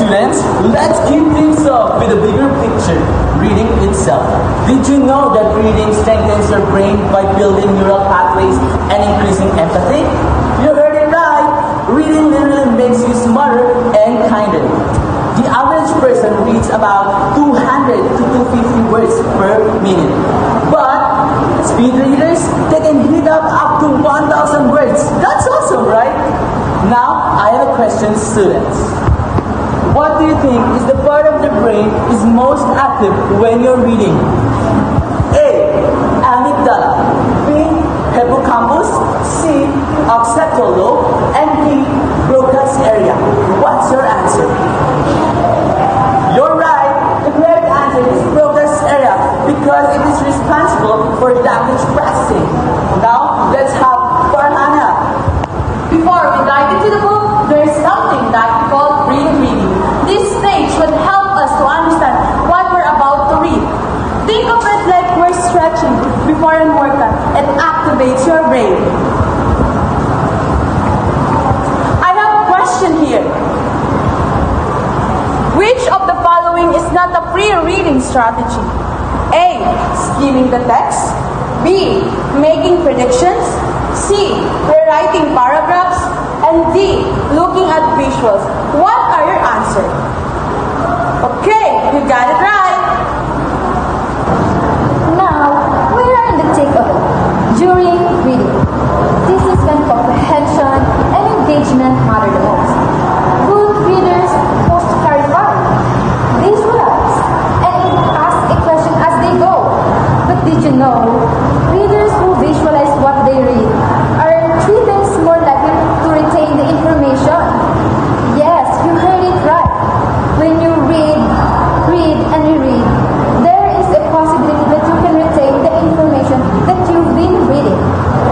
Students, let's kick things off with a bigger picture, reading itself. Did you know that reading strengthens your brain by building neural pathways and increasing empathy? You heard it right! Reading literally makes you smarter and kinder. The average person reads about 200 to 250 words per minute. But speed readers, they can hit up to 1,000 words. That's awesome, right? Now, I have a question, students. What do you think is the part of the brain is most active when you're reading? A. Amygdala. B. Hippocampus. C. Occipital lobe. And D. Broca's area. What's your answer? You're right. The correct answer is Broca's area because it is responsible for language processing. Now, let's have Farhanna. Before we dive into the book, there is something that we call reading. This stage would help us to understand what we're about to read. Think of it like we're stretching before an workout. It activates your brain. I have a question here. Which of the following is not a pre-reading strategy? A. Skimming the text. B. Making predictions. C. Rewriting paragraphs. And D. Looking at visuals. What are your answers? Okay, you got it right. Now, we are in the thick of it. During reading. This is when comprehension and engagement matter the most. Good readers post to clarify, visualize, and ask a question as they go. But did you know, readers who visualize what they read are 3 times more likely to retain the information? Yes, you heard it right. When you read, and reread, there is a possibility that you can retain the information that you've been reading.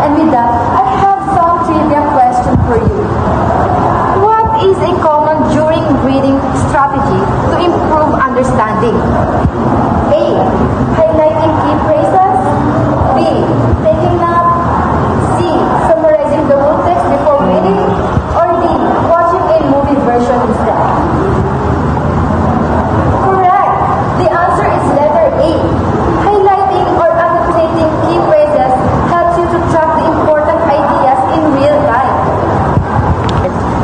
And with that, I have some trivia question for you. What is a common during reading strategy to improve understanding? A. Highlighting key phrases. B. Taking notes. C. Summarizing the whole text before reading. Or D. Watching a movie version instead. Correct. The answer is letter A. Highlighting or annotating key phrases helps you to track the important ideas in real time.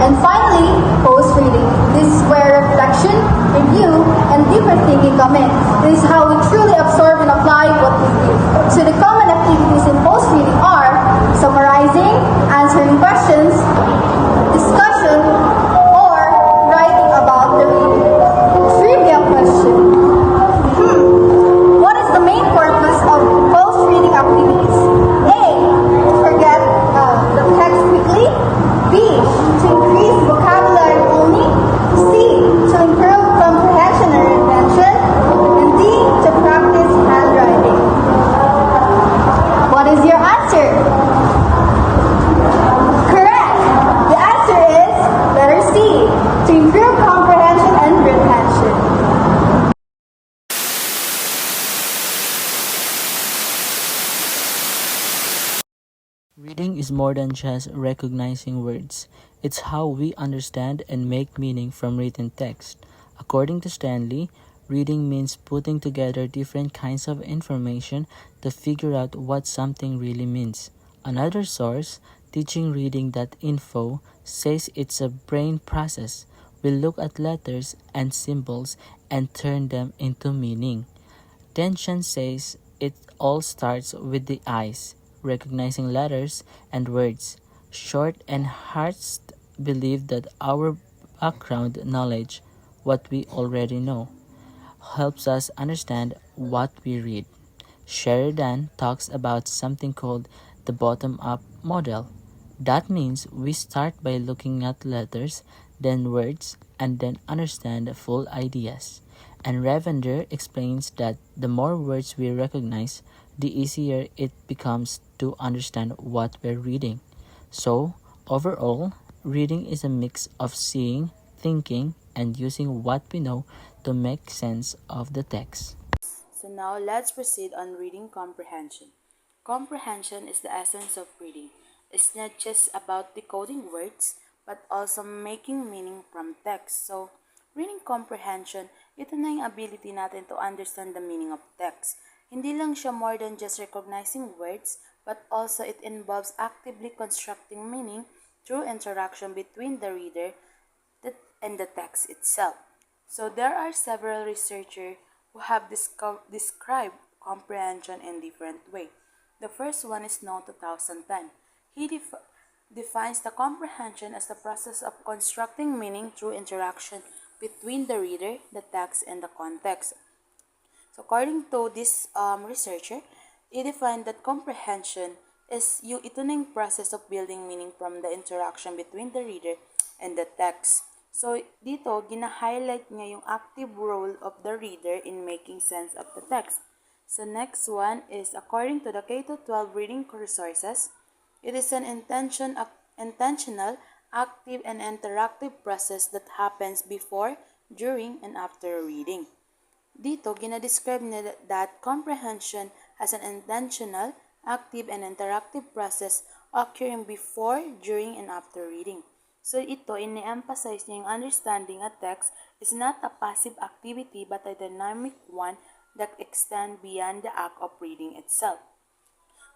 And finally, post-reading. This is where reflection, review, and deeper thinking come in. This is how we truly absorb and apply what we read. So the common activities in post-reading are summarizing, answering questions, discussion, or writing about the reading. Trivia question. What is the main purpose of post-reading activities? A. To forget the text quickly. B. To increase vocabulary only. C. To improve comprehension and retention. And D. To practice handwriting. What is your answer? Correct! The answer is letter C. To improve comprehension and retention. Reading is more than just recognizing words. It's how we understand and make meaning from written text. According to Stanley, reading means putting together different kinds of information to figure out what something really means. Another source, teachingreading.info, says it's a brain process. We look at letters and symbols and turn them into meaning. Tension says it all starts with the eyes, recognizing letters and words. Short and Hearts believe that our background knowledge, what we already know, helps us understand what we read. Sheridan talks about something called the bottom-up model. That means we start by looking at letters, then words, and then understand the full ideas. And Ravender explains that the more words we recognize, the easier it becomes to understand what we're reading. So, overall, reading is a mix of seeing, thinking, and using what we know to make sense of the text. So now let's proceed on reading comprehension. Comprehension is the essence of reading. It's not just about decoding words, but also making meaning from text. So Reading comprehension, ito na yung ability natin to understand the meaning of text. Hindi lang siya more than just recognizing words, but also it involves actively constructing meaning through interaction between the reader and the text itself. So there are several researchers who have described comprehension in different ways. The first one is No 2010. He defines the comprehension as the process of constructing meaning through interaction between the reader, the text, and the context. So according to this researcher, he defined that comprehension is ito na yung process of building meaning from the interaction between the reader and the text. So dito, gina-highlight niya yung active role of the reader in making sense of the text. So next one is according to the K-12 reading resources, it is an intentional, active, and interactive process that happens before, during, and after reading. Dito, ginadescribe nila that comprehension as an intentional, active, and interactive process occurring before, during, and after reading. So ito, ini-emphasize niya yung understanding a text is not a passive activity but a dynamic one that extends beyond the act of reading itself.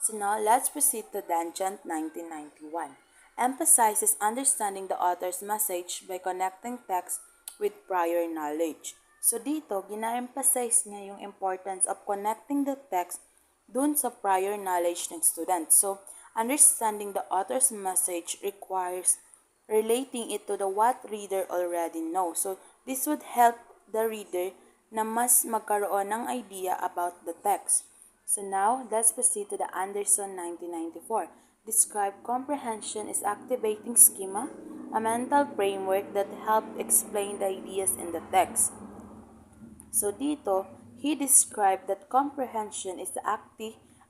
So now, let's proceed to Dangent 1991. Emphasizes understanding the author's message by connecting text with prior knowledge. So dito, gina-emphasize niya yung importance of connecting the text dun sa prior knowledge ng student. So, understanding the author's message requires relating it to the what reader already knows. So, this would help the reader na mas magkaroon ng idea about the text. So now, let's proceed to the Anderson 1994. Describe comprehension as activating schema, a mental framework that helped explain the ideas in the text. So dito, he described that comprehension is the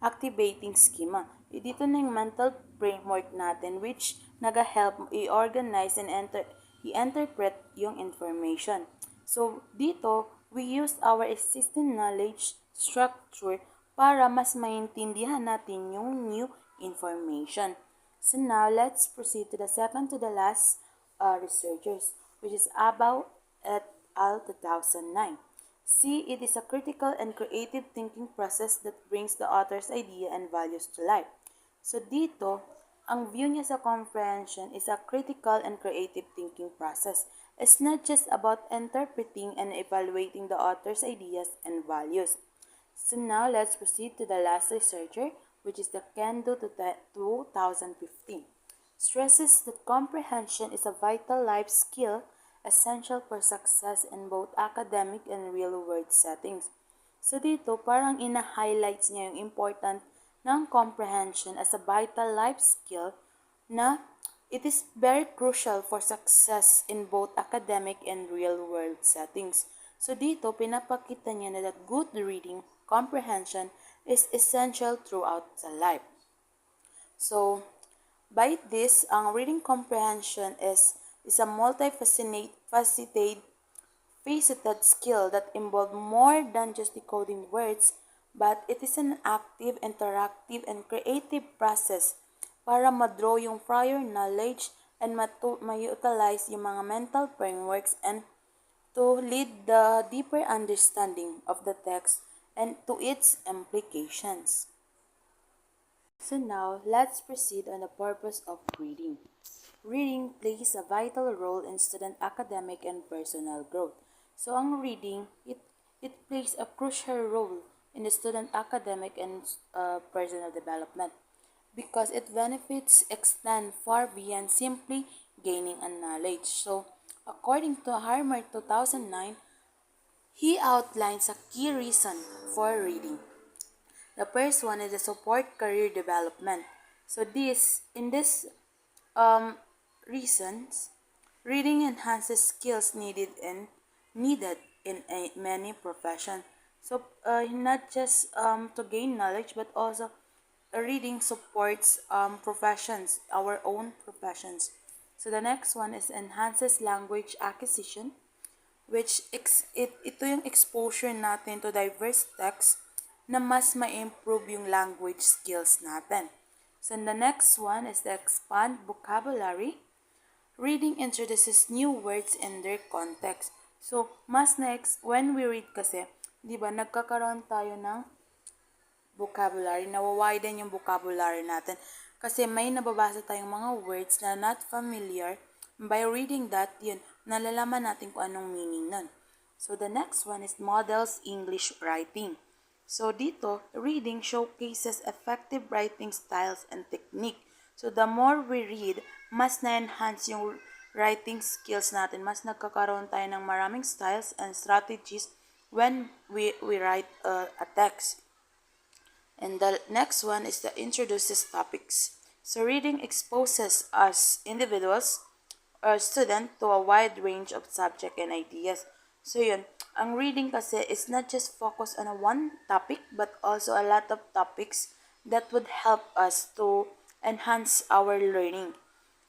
activating schema. Dito na yung mental framework natin which nag-help i-organize and i-interpret yung information. So dito, we use our existing knowledge structure para mas maintindihan natin yung new information. So now, let's proceed to the second to the last researchers, which is Abaw et al. 2009. See, it is a critical and creative thinking process that brings the author's idea and values to life. So dito, ang view niya sa comprehension is a critical and creative thinking process. It's not just about interpreting and evaluating the author's ideas and values. So now, let's proceed to the last researcher, which is the Kendo 2015. Stresses that comprehension is a vital life skill essential for success in both academic and real-world settings. So dito, parang ina-highlights niya yung important ng comprehension as a vital life skill na it is very crucial for success in both academic and real-world settings. So dito, pinapakita niya na that good reading comprehension is essential throughout the life. So, by this, ang reading comprehension is a multifaceted skill that involves more than just decoding words, but it is an active, interactive, and creative process para ma-draw yung prior knowledge and ma-utilize yung mga mental frameworks and to lead the deeper understanding of the text and to its implications. So now, let's proceed on the purpose of reading. Reading plays a vital role in student academic and personal growth. So ang reading, it plays a crucial role in the student academic and personal development because its benefits extend far beyond simply gaining a knowledge. So according to Harmer 2009, he outlines a key reason for reading. The first one is to support career development. So in this reasons, reading enhances skills needed in many professions. So not just to gain knowledge, but also reading supports professions, our own professions. So the next one is enhances language acquisition, which ito yung exposure natin to diverse texts na mas ma-improve yung language skills natin. So the next one is the expand vocabulary. Reading introduces new words in their context. So, mas next, when we read kasi, di ba, nagkakaroon tayo ng vocabulary, nawawiden yung vocabulary natin. Kasi may nababasa tayong mga words na not familiar. By reading that, yun, nalalaman natin kung anong meaning nun. So, the next one is models English writing. So, dito, reading showcases effective writing styles and technique. So, the more we read, mas na-enhance yung writing skills natin. Mas nagkakaroon tayo ng maraming styles and strategies when we write a text. And the next one is the introduces topics. So reading exposes us individuals or student to a wide range of subject and ideas. So yun, ang reading kasi is not just focus on a one topic but also a lot of topics that would help us to enhance our learning.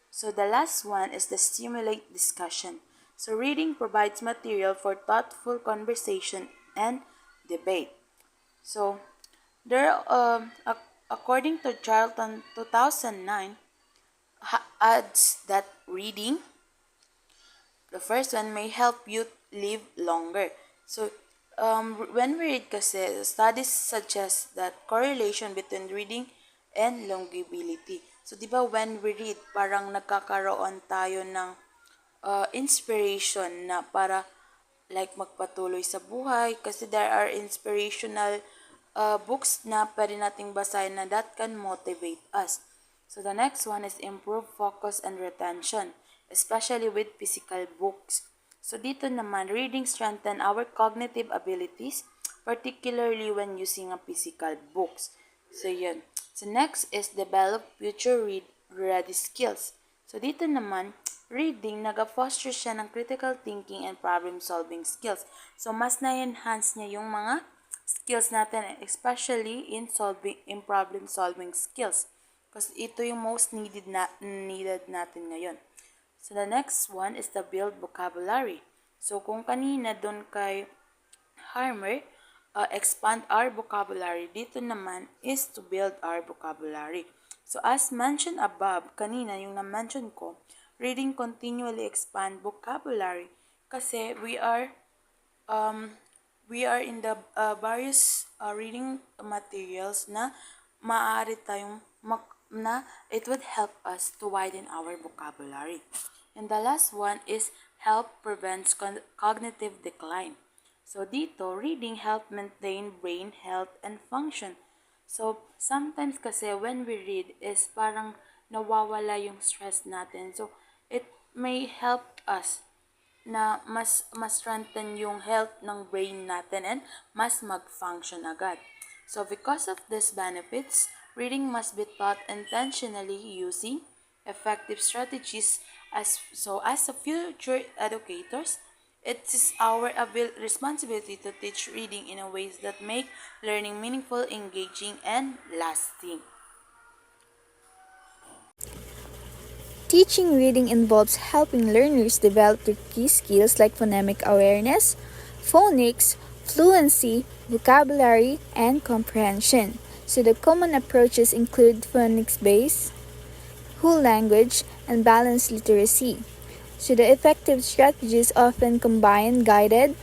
So the last one is the stimulate discussion. So reading provides material for thoughtful conversation and debate. So there, according to Charlton 2009, adds that reading, the first one, may help youth live longer. So, when we read kasi, studies suggest that correlation between reading and longevity. So, di ba when we read, parang nagkakaroon tayo ng inspiration na para like magpatuloy sa buhay kasi there are inspirational books na pwede nating basahin na that can motivate us. So the next one is improve focus and retention, especially with physical books. So dito naman, reading strengthen our cognitive abilities, particularly when using a physical books. So yun. So next is develop future ready skills. So dito naman, reading, nag-foster siya ng critical thinking and problem-solving skills. So, mas na-enhance niya yung mga skills natin, especially in problem-solving skills. Kasi ito yung most needed natin ngayon. So, the next one is the build vocabulary. So, kung kanina doon kay Harmer, expand our vocabulary, dito naman is to build our vocabulary. So, as mentioned above, kanina yung na-mention ko, reading continually expand vocabulary kasi we are in the various reading materials na maaari tayong na it would help us to widen our vocabulary. And the last one is help prevents cognitive decline. So dito, reading help maintain brain health and function. So sometimes kasi when we read is parang nawawala yung stress natin. So it may help us na mas strengthen yung health ng brain natin and mas mag-function agad. So because of these benefits, reading must be taught intentionally using effective strategies. As a future educators, it is our responsibility to teach reading in a ways that make learning meaningful, engaging, and lasting. Teaching reading involves helping learners develop their key skills like phonemic awareness, phonics, fluency, vocabulary, and comprehension. So the common approaches include phonics-based, whole language, and balanced literacy. So the effective strategies often combine guided,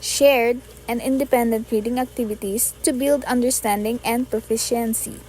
shared, and independent reading activities to build understanding and proficiency.